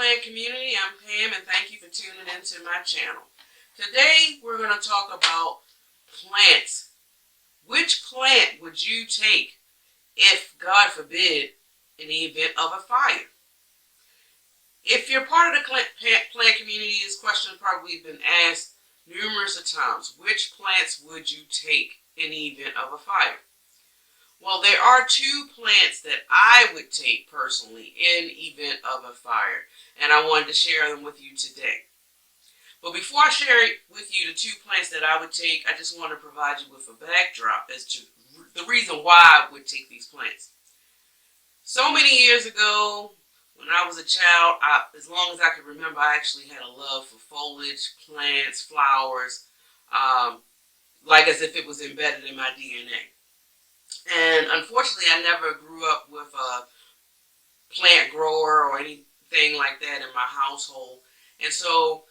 plant community. I'm Pam, and thank you for tuning into my channel. Today we're going to talk about plants. Which plant would you take if, God forbid, in the event of a fire? If you're part of the plant community, this question has probably been asked numerous of times. Which plants would you take in the event of a fire? Well, there are two plants that I would take personally in event of a fire, and I wanted to share them with you today. But before I share with you the two plants that I would take, I just want to provide you with a backdrop as to the reason why I would take these plants. So many years ago, when I was a child, as long as I could remember, I actually had a love for foliage, plants, flowers, like as if it was embedded in my DNA. And unfortunately, I never grew up with a plant grower or anything like that in my household. And so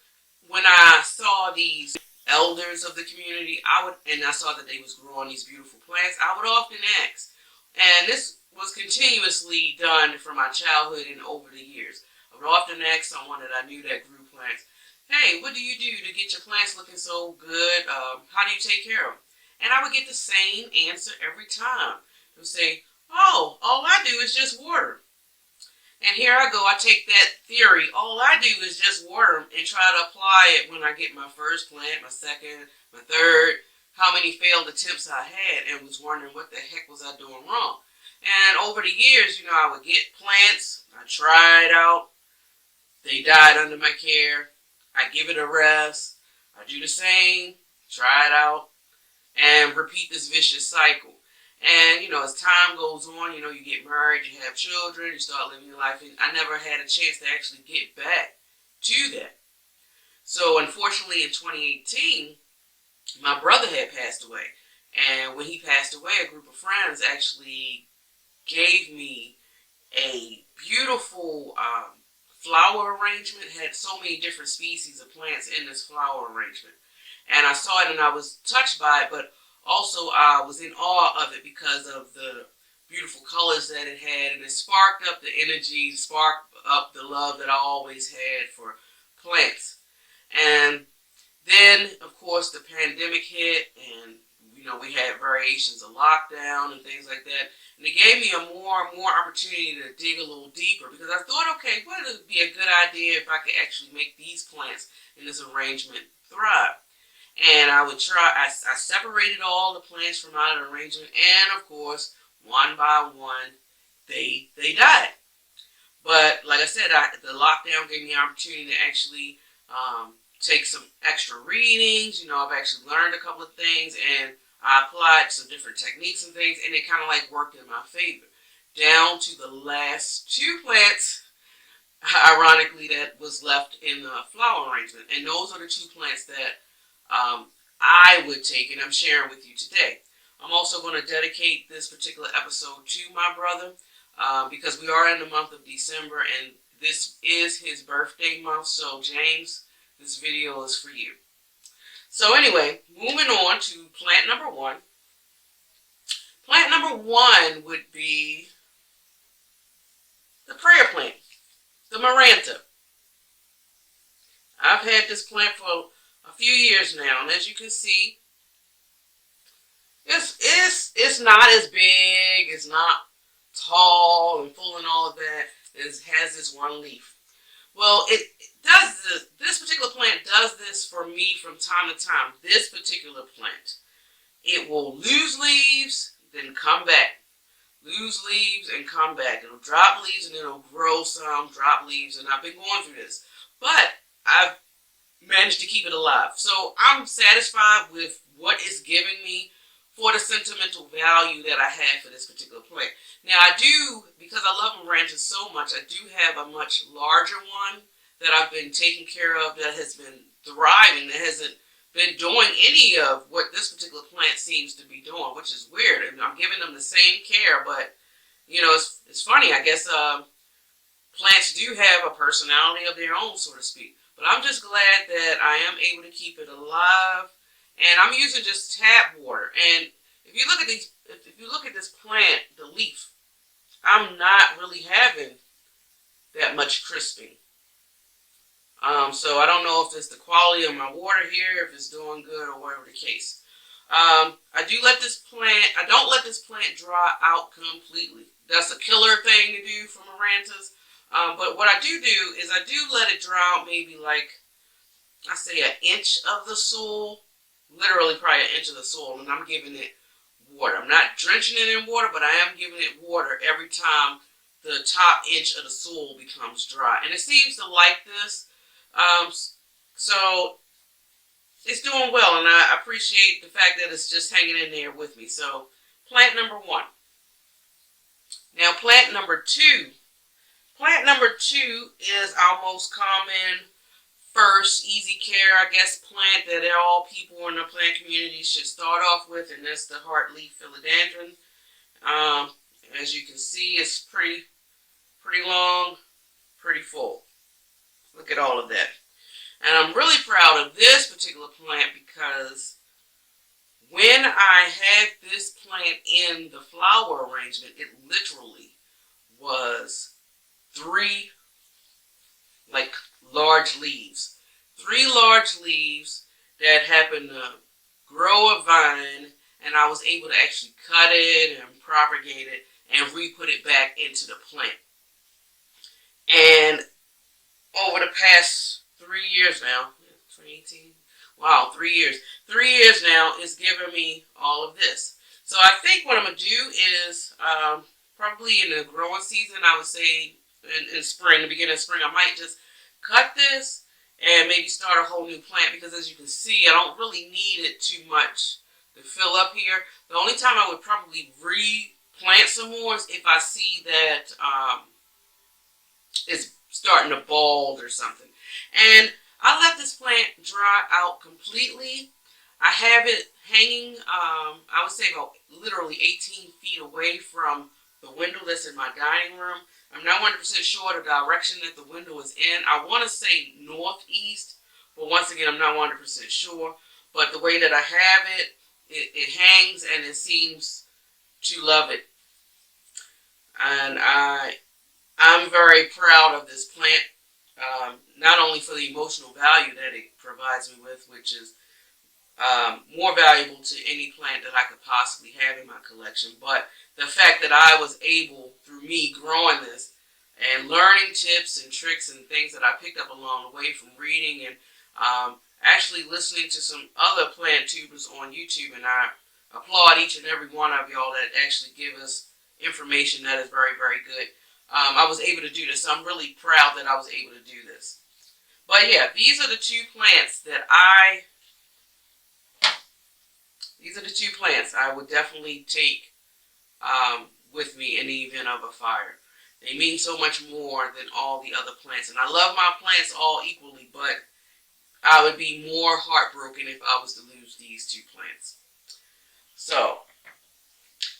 when I saw these elders of the community, I saw that they was growing these beautiful plants, I would often ask. And this was continuously done from my childhood and over the years. I would often ask someone that I knew that grew plants, hey, what do you do to get your plants looking so good? How do you take care of them? And I would get the same answer every time. They would say, oh, all I do is just water. And here I go, I take that theory, all I do is just water them and try to apply it when I get my first plant, my second, my third, how many failed attempts I had, and was wondering what the heck was I doing wrong. And over the years, I would get plants, I try it out, they died under my care, I give it a rest, I do the same, try it out, and repeat this vicious cycle. And, as time goes on, you get married, you have children, you start living your life, and I never had a chance to actually get back to that. So, unfortunately, in 2018, my brother had passed away. And when he passed away, a group of friends actually gave me a beautiful flower arrangement. It had so many different species of plants in this flower arrangement. And I saw it and I was touched by it, but also I was in awe of it because of the beautiful colors that it had, and it sparked up the energy, sparked up the love that I always had for plants. And then, of course, the pandemic hit, and we had variations of lockdown and things like that. And it gave me a more and more opportunity to dig a little deeper, because I thought, okay, what would be a good idea if I could actually make these plants in this arrangement thrive? And I would try, I separated all the plants from out of the arrangement, and of course, one by one, they died. But like I said, the lockdown gave me the opportunity to actually take some extra readings. I've actually learned a couple of things, and I applied some different techniques and things, and it kind of like worked in my favor. Down to the last two plants, ironically, that was left in the flower arrangement. And those are the two plants that I would take, and I'm sharing with you today. I'm also going to dedicate this particular episode to my brother because we are in the month of December, and this is his birthday month. So James, this video is for you. So anyway, moving on to plant number one. Plant number one would be the prayer plant, the Maranta. I've had this plant for a few years now, and as you can see, it's not as big, it's not tall and full and all of that. It has this one leaf. Well, it does this particular plant does this for me from time to time. This particular plant, it will lose leaves, then come back. Lose leaves and come back. It'll drop leaves and then it'll grow some, drop leaves, and I've been going through this. But I've managed to keep it alive. So I'm satisfied with what it's giving me for the sentimental value that I have for this particular plant. Now I do, because I love Marantas so much, I do have a much larger one that I've been taking care of that has been thriving, that hasn't been doing any of what this particular plant seems to be doing, which is weird. And I'm giving them the same care, but it's funny. I guess plants do have a personality of their own, so to speak. But I'm just glad that I am able to keep it alive. And I'm using just tap water. And if you look at this plant, the leaf, I'm not really having that much crisping. So I don't know if it's the quality of my water here, if it's doing good, or whatever the case. I don't let this plant dry out completely. That's a killer thing to do for marantas. But what I do is I do let it dry out maybe like, I say, an inch of the soil, literally probably an inch of the soil, and I'm giving it water. I'm not drenching it in water, but I am giving it water every time the top inch of the soil becomes dry. And it seems to like this. Um, so it's doing well, and I appreciate the fact that it's just hanging in there with me. So plant number one. Now plant number two. Plant number two is our most common, first easy care, I guess, plant that all people in the plant community should start off with, and that's the heartleaf philodendron. Um, as you can see, it's pretty long, pretty full. Look at all of that. And I'm really proud of this particular plant because when I had this plant in the flower arrangement, it literally was three like large leaves. Three large leaves that happened to grow a vine, and I was able to actually cut it and propagate it and re-put it back into the plant. And over the past 3 years now, 2018, wow, 3 years. 3 years now is giving me all of this. So I think what I'm going to do is probably in the growing season, I would say in spring, the beginning of spring, I might just cut this and maybe start a whole new plant, because as you can see, I don't really need it too much to fill up here. The only time I would probably replant some more is if I see that it's starting to bald or something. And I let this plant dry out completely. I have it hanging, I would say about literally 18 feet away from the window that's in my dining room. I'm not 100% sure the direction that the window is in. I want to say northeast, but once again, I'm not 100% sure. But the way that I have it, it hangs and it seems to love it. And I'm very proud of this plant, not only for the emotional value that it provides me with, which is more valuable to any plant that I could possibly have in my collection, but the fact that I was able, through me growing this and learning tips and tricks and things that I picked up along the way from reading and actually listening to some other plant tubers on YouTube, and I applaud each and every one of y'all that actually give us information that is very, very good. I was able to do this, so I'm really proud that I was able to do this. But yeah, these are the two plants I would definitely take with me in the event of a fire. They mean so much more than all the other plants. And I love my plants all equally, but I would be more heartbroken if I was to lose these two plants. So,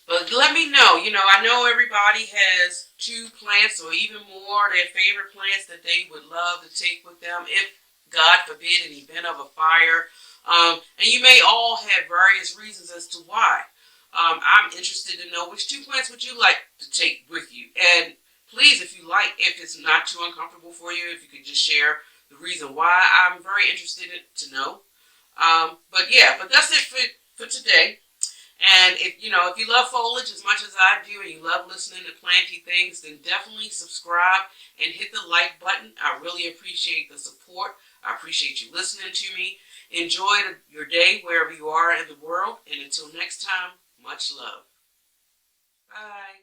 but let me know. I know everybody has two plants or even more, their favorite plants that they would love to take with them if, God forbid, an event of a fire. And you may all have various reasons as to why. I'm interested to know which two plants would you like to take with you. And please, if it's not too uncomfortable for you, if you could just share the reason why, I'm very interested to know. But that's it for today. And if you love foliage as much as I do, and you love listening to planty things, then definitely subscribe and hit the like button. I really appreciate the support. I appreciate you listening to me. Enjoy your day wherever you are in the world. And until next time, much love. Bye.